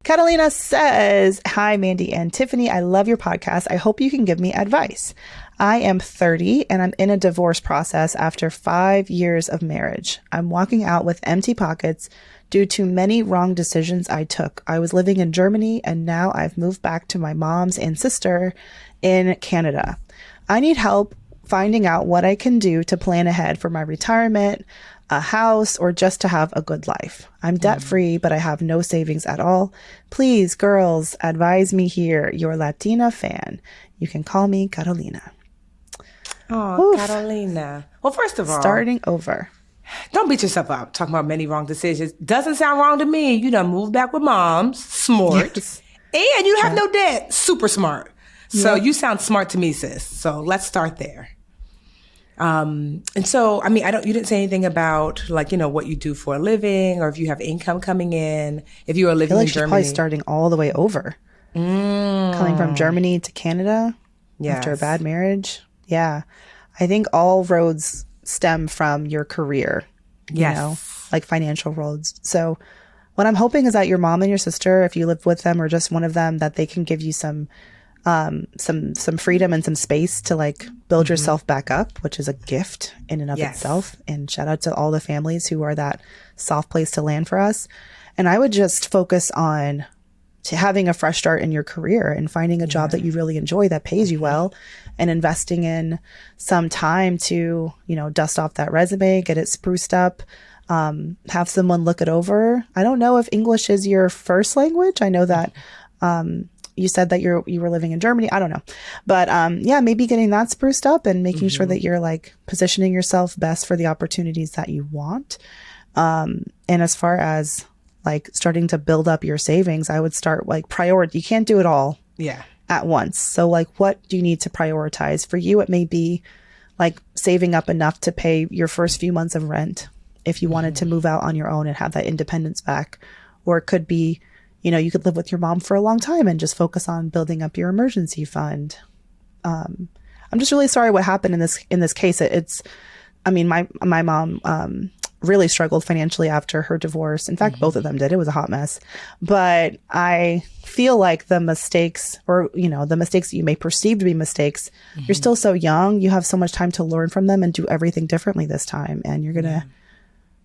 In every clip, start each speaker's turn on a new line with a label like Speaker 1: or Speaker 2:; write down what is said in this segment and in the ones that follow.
Speaker 1: Catalina says, "Hi, Mandi and Tiffany. I love your podcast. I hope you can give me advice. I am 30 and I'm in a divorce process after 5 years of marriage. I'm walking out with empty pockets due to many wrong decisions I took. I was living in Germany and now I've moved back to my mom's and sister in Canada. I need help finding out what I can do to plan ahead for my retirement, a house, or just to have a good life. I'm debt free, but I have no savings at all. Please, girls, advise me here. Your Latina fan. You can call me Catalina."
Speaker 2: Oh, Catalina. Well, first of all,
Speaker 1: starting over.
Speaker 2: Don't beat yourself up talking about many wrong decisions. Doesn't sound wrong to me. You done moved back with moms, smart.
Speaker 1: Yes.
Speaker 2: And you have no debt, super smart. So you sound smart to me, sis. So let's start there. And so, I mean, you didn't say anything about like, what you do for a living or if you have income coming in, if you are living in Germany.
Speaker 1: She's probably starting all the way over. Coming from Germany to Canada after a bad marriage. Yeah. I think all roads stem from your career, like financial roads. So what I'm hoping is that your mom and your sister, if you live with them or just one of them, that they can give you some freedom and some space to like build yourself back up, which is a gift in and of itself. And shout out to all the families who are that soft place to land for us. And I would just focus on having a fresh start in your career and finding a job that you really enjoy that pays you well, and investing in some time to, dust off that resume, get it spruced up, have someone look it over. I don't know if English is your first language. I know that, you said that you were living in Germany. I don't know. But, maybe getting that spruced up and making sure that you're like positioning yourself best for the opportunities that you want. And as far as like starting to build up your savings, I would start like priority. You can't do it all at once. So like, what do you need to prioritize? For you, it may be like saving up enough to pay your first few months of rent if you wanted to move out on your own and have that independence back. Or it could be, you could live with your mom for a long time and just focus on building up your emergency fund. I'm just really sorry what happened in this case. My mom, really struggled financially after her divorce. In fact, both of them did. It was a hot mess. But I feel like the mistakes the mistakes that you may perceive to be mistakes, you're still so young. You have so much time to learn from them and do everything differently this time. And you're going to,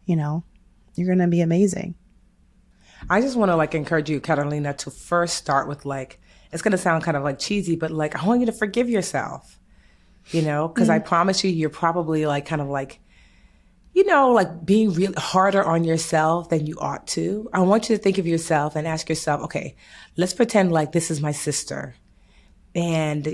Speaker 1: you're going to be amazing.
Speaker 2: I just want to like encourage you, Catalina, to first start with like, it's going to sound kind of like cheesy, but like, I want you to forgive yourself, because I promise you're probably like kind of like, like being really harder on yourself than you ought to. I want you to think of yourself and ask yourself, okay, let's pretend like this is my sister. And,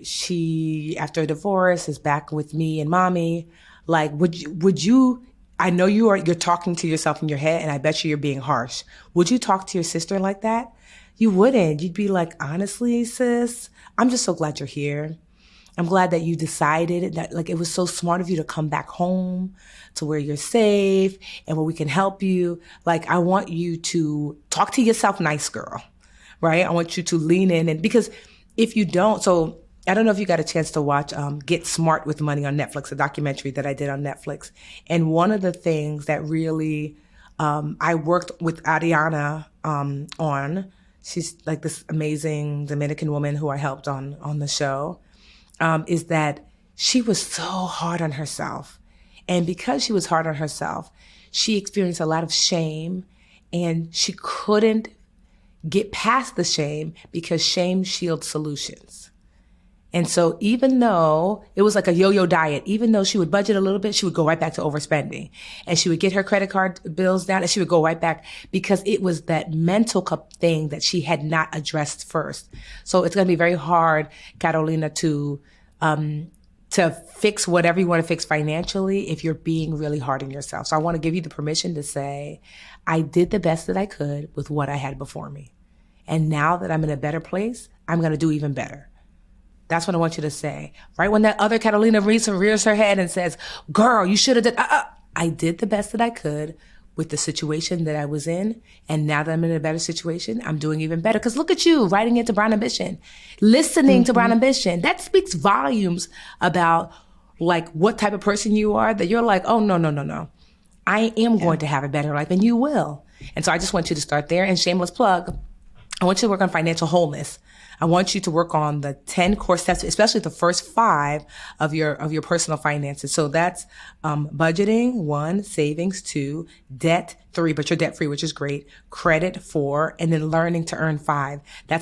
Speaker 2: she, after a divorce, is back with me and mommy. Like, would you, I know you're talking to yourself in your head, and I bet you're being harsh. Would you talk to your sister like that? You wouldn't. You'd be like, honestly, sis, I'm just so glad you're here. I'm glad that you decided that, like, it was so smart of you to come back home to where you're safe and where we can help you. Like, I want you to talk to yourself nice, girl, right? I want you to lean in. And because if you don't, so I don't know if you got a chance to watch Get Smart with Money on Netflix, a documentary that I did on Netflix. And one of the things that really I worked with Ariana on, she's like this amazing Dominican woman who I helped on the show, is that she was so hard on herself. And because she was hard on herself, she experienced a lot of shame, and she couldn't get past the shame because shame shields solutions. And so even though it was like a yo-yo diet, even though she would budget a little bit, she would go right back to overspending, and she would get her credit card bills down, and she would go right back because it was that mental thing that she had not addressed first. So it's going to be very hard, Carolina, to fix whatever you want to fix financially if you're being really hard on yourself. So I want to give you the permission to say, I did the best that I could with what I had before me. And now that I'm in a better place, I'm going to do even better. That's what I want you to say. Right when that other Catalina rears her head and says, girl, you should have done, I did the best that I could with the situation that I was in. And now that I'm in a better situation, I'm doing even better. Because look at you writing into Brown Ambition, listening to Brown Ambition. That speaks volumes about like what type of person you are, that you're like, oh, no. I am going to have a better life, and you will. And so I just want you to start there. And shameless plug, I want you to work on financial wholeness. I want you to work on the 10 core steps, especially the first 5 of your personal finances. So that's budgeting, 1, savings, 2, debt, 3, but you're debt free, which is great, credit, 4, and then learning to earn, 5.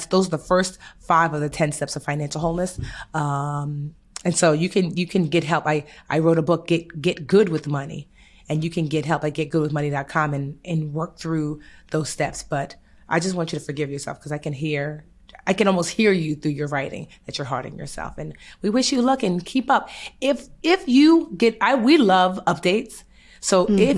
Speaker 2: Those are the first 5 of the 10 steps of financial wholeness. And so you can get help. I wrote a book, Get Good with Money, and you can get help at getgoodwithmoney.com and work through those steps. But I just want you to forgive yourself, because I can almost hear you through your writing that you're hard on yourself. And we wish you luck and keep up. If you get, we love updates. So if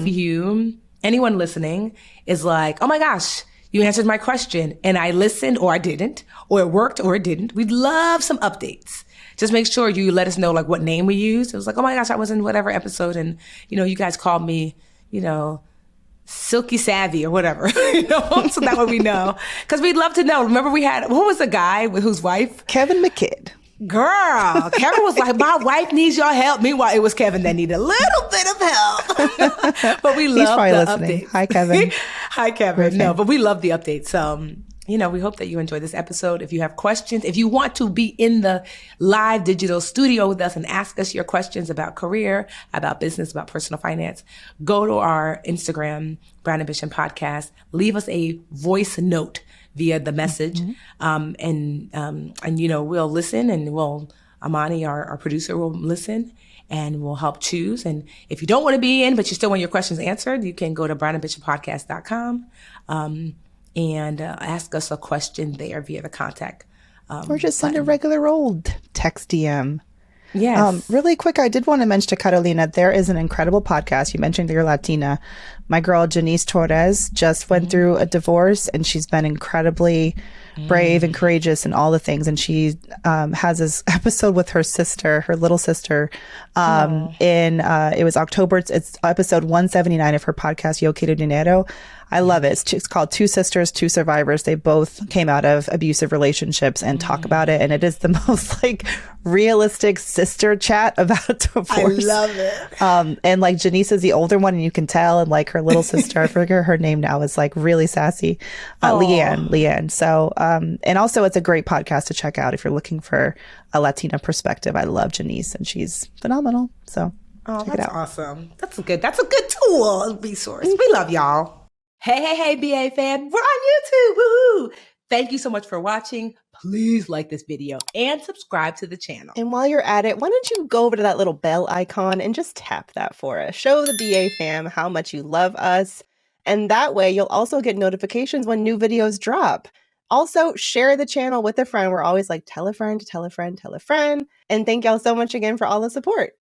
Speaker 2: anyone listening is like, oh my gosh, you answered my question and I listened or I didn't, or it worked or it didn't, we'd love some updates. Just make sure you let us know like what name we used. It was like, oh my gosh, I was in whatever episode and, you guys called me, Silky Savvy or whatever, so that way we know. Because we'd love to know. Remember who was the guy with whose wife?
Speaker 1: Kevin McKidd.
Speaker 2: Girl, Kevin was like, my wife needs your help. Meanwhile, it was Kevin that needed a little bit of help. But we love the updates.
Speaker 1: Hi, Kevin.
Speaker 2: Hi, Kevin. No, but we love the updates. We hope that you enjoyed this episode. If you have questions, if you want to be in the live digital studio with us and ask us your questions about career, about business, about personal finance, go to our Instagram, Brown Ambition Podcast, leave us a voice note via the message. We'll listen, and Amani, our producer, will listen and we'll help choose. And if you don't want to be in, but you still want your questions answered, you can go to brownambitionpodcast.com. And ask us a question there via the contact.
Speaker 1: Or just send a regular old text DM.
Speaker 2: Yes.
Speaker 1: Really quick, I did want to mention to Carolina, there is an incredible podcast. You mentioned that you're Latina. My girl, Janice Torres, just went through a divorce, and she's been incredibly brave and courageous and all the things. And she has this episode with her sister, her little sister, it was October. It's episode 179 of her podcast, Yo Quiero Dinero. I love it. It's called Two Sisters, Two Survivors. They both came out of abusive relationships and talk about it. And it is the most realistic sister chat about divorce.
Speaker 2: I love it.
Speaker 1: And Janice is the older one, and you can tell. And her little sister, I forget her name now, is really sassy. Leanne. So, and also it's a great podcast to check out if you're looking for a Latina perspective. I love Janice, and she's phenomenal. So check it out.
Speaker 2: Awesome. That's a good tool, resource. We love y'all. Hey, BA fam. We're on YouTube. Woohoo! Thank you so much for watching. Please like this video and subscribe to the channel.
Speaker 1: And while you're at it, why don't you go over to that little bell icon and just tap that for us. Show the BA fam how much you love us. And that way you'll also get notifications when new videos drop. Also, share the channel with a friend. We're always tell a friend, tell a friend, tell a friend. And thank y'all so much again for all the support.